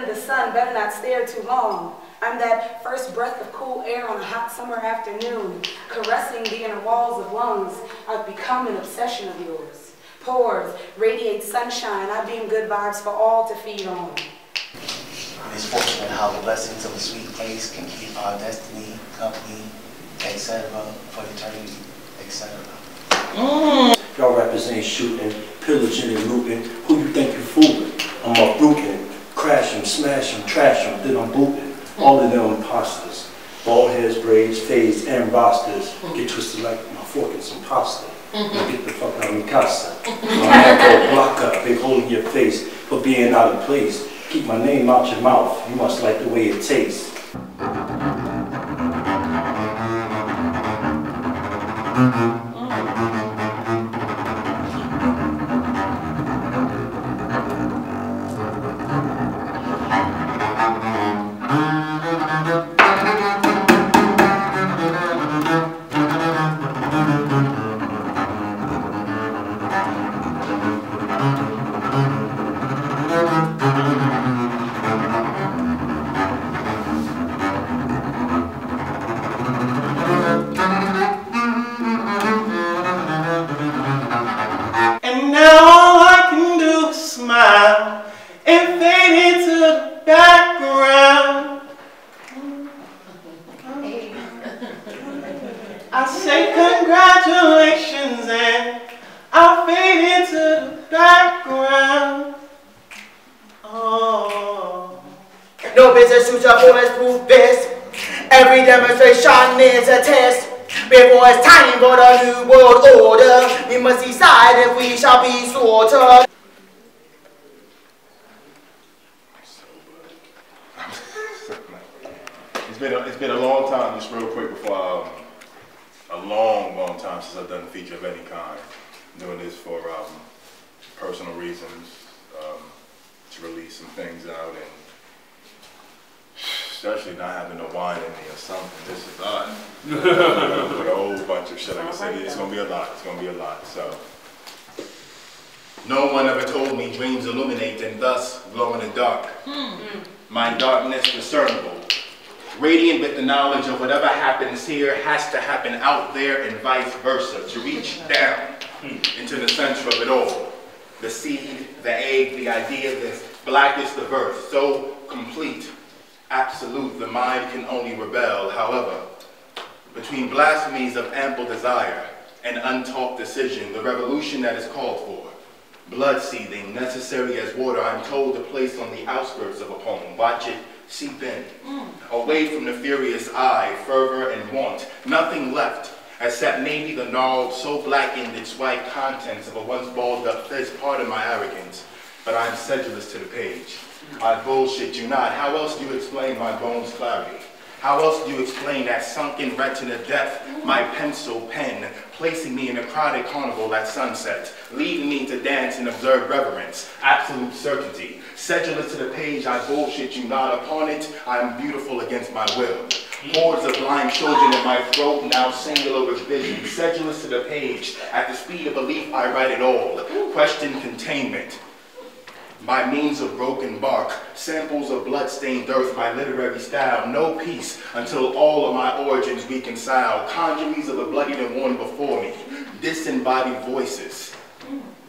the sun, better not stare too long. I'm that first breath of cool air on a hot summer afternoon, caressing the inner walls of lungs. I've become an obsession of yours. Pores radiate sunshine. I beam good vibes for all to feed on. It's fortunate how the blessings of a sweet place can keep our destiny, company, etc. for eternity, etc. Y'all rappers ain't shooting, pillaging and looting. Who you think you fooling? I'm uprooting, crash 'em, smash 'em, trash 'em, then I'm booting. All of them imposters. Bald heads, braids, fades, and rosters. Get twisted like my fork in some pasta. Get the fuck out of mi casa. My hand block up, big hole in your face for being out of place. Keep my name out your mouth. You must like the way it tastes. I say congratulations and I'll fade into the background. Oh. No business suits a bulletproof vest. Every demonstration is a test. Before it's time for the new world order, we must decide if we shall be slaughtered. It's been a long time, just real quick before a long time since I've done a feature of any kind. I'm doing this for personal reasons, to release some things out, and especially not having no wine in me or something. This is odd. With a whole bunch of shit. Like I said, it's gonna be a lot. It's gonna be a lot. So, no one ever told me dreams illuminate and thus glow in the dark. My darkness discernible. Radiant with the knowledge of whatever happens here has to happen out there and vice versa, to reach down into the center of it all. The seed, the egg, the idea, the blackest of earth, so complete, absolute, the mind can only rebel. However, between blasphemies of ample desire and untaught decision, the revolution that is called for, blood seething, necessary as water, I'm told to place on the outskirts of a poem. Watch it seep in, away from the furious eye, fervor and want, nothing left, except maybe the gnarled, so blackened its white contents of a once balled up fist. Part of my arrogance, but I'm sedulous to the page. I bullshit you not. How else do you explain my bones' clarity? How else do you explain that sunken retina depth, my pencil pen, placing me in a crowded carnival at sunset, leading me to dance and observe reverence, absolute certainty. Sedulous to the page, I bullshit you not. Upon it, I am beautiful against my will. Hordes of blind children in my throat, now singular with vision. Sedulous to the page, at the speed of belief, I write it all. Question containment. By means of broken bark, samples of blood-stained earth, my literary style, no peace until all of my origins reconcile. Conjuries of the bloodied and worn before me, disembodied voices,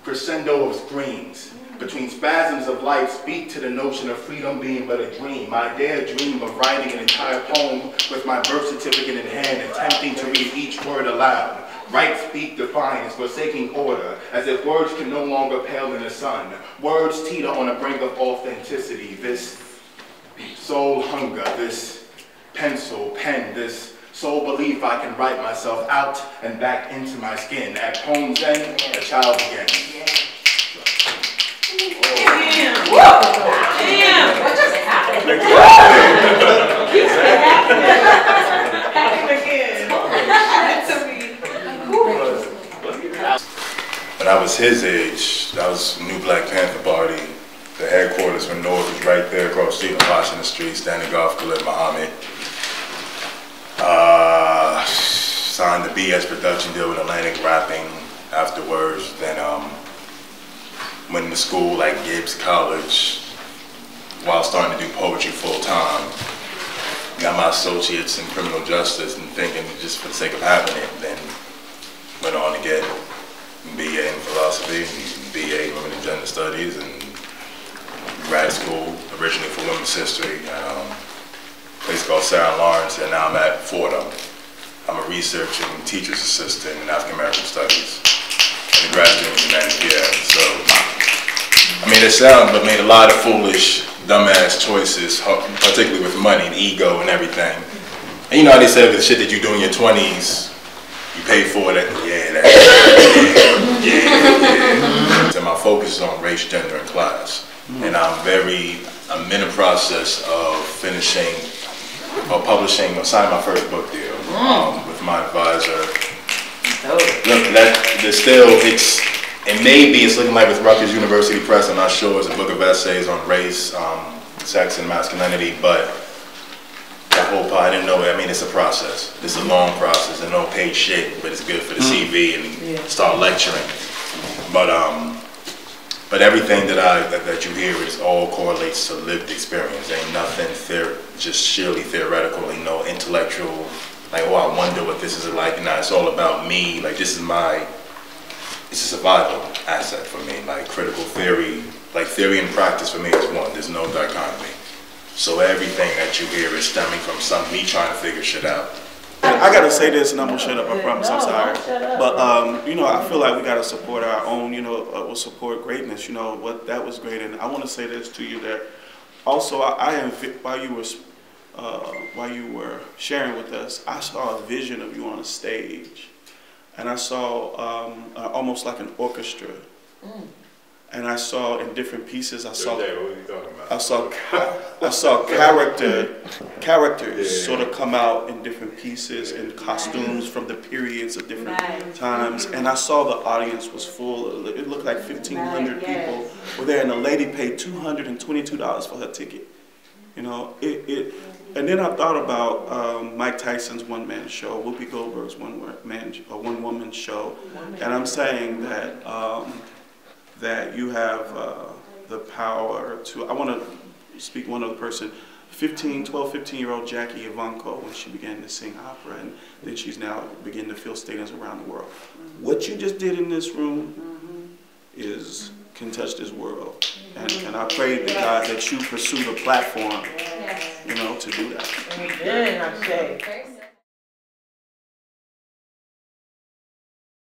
crescendo of screams. Between spasms of life, speak to the notion of freedom being but a dream. I dare dream of writing an entire poem with my birth certificate in hand, attempting to read each word aloud. Right speak defiance, forsaking order, as if words can no longer pale in the sun. Words teeter on the brink of authenticity. This soul hunger, this pencil, pen, this soul belief I can write myself out and back into my skin. At poem's end, a child again. Damn! Damn! What just happened? When I was his age, that was New Black Panther Party. The headquarters for North was right there across the street on Washington Street, Standing Golf, Khalid Muhammad. Signed the BS production deal with Atlantic Rapping afterwards. Then went to school like Gibbs College. while starting to do poetry full time. Got my associates in criminal justice and thinking just for the sake of having it, then went on to get BA in philosophy, BA in women and gender studies, and grad school originally for women's history at a place called Sarah Lawrence, and now I'm at Fordham. I'm a research and teacher's assistant in African American studies and a graduate in humanities. Yeah, so I made it sound, but made a lot of foolish, dumbass choices, particularly with money and ego and everything. And you know how they say the shit that you do in your 20s, you pay for it. Yeah. So my focus is on race, gender, and class. And I'm in the process of finishing or publishing or signing my first book deal with my advisor. Look, it's looking like with Rutgers University Press, I'm not sure, it's a book of essays on race, sex, and masculinity, but that whole part, I didn't know it. I mean, it's a process. It's a long process, and no paid shit, but it's good for the CV and start lecturing. But everything that you hear is all correlates to lived experience. Ain't nothing just sheerly theoretical, ain't no intellectual, like, oh, I wonder what this is like. Nah, it's all about me. Like, it's a survival asset for me. Like, critical theory, like theory and practice for me is one. There's no dichotomy. So everything that you hear is stemming from me trying to figure shit out. I gotta say this, and I'm gonna shut up. I promise. I'm sorry, but you know, I feel like we gotta support our own. You know, we'll support greatness. You know what? That was great, and I want to say this to you that also while you were sharing with us, I saw a vision of you on a stage, and I saw almost like an orchestra. And I saw in different pieces. I saw characters sort of come out in different pieces and costumes from the periods of different times. And I saw the audience was full. It looked like 1,500 people were there, and the lady paid $222 for her ticket. You know, and then I thought about Mike Tyson's one-man show, Whoopi Goldberg's one-woman show, and I'm saying that. That you have the power to, I want to speak one other person, 15-year-old Jackie Ivanko, when she began to sing opera, and then she's now beginning to fill stadiums around the world. What you just did in this room can touch this world. And I pray to God that you pursue the platform, you know, to do that. And we did, I say.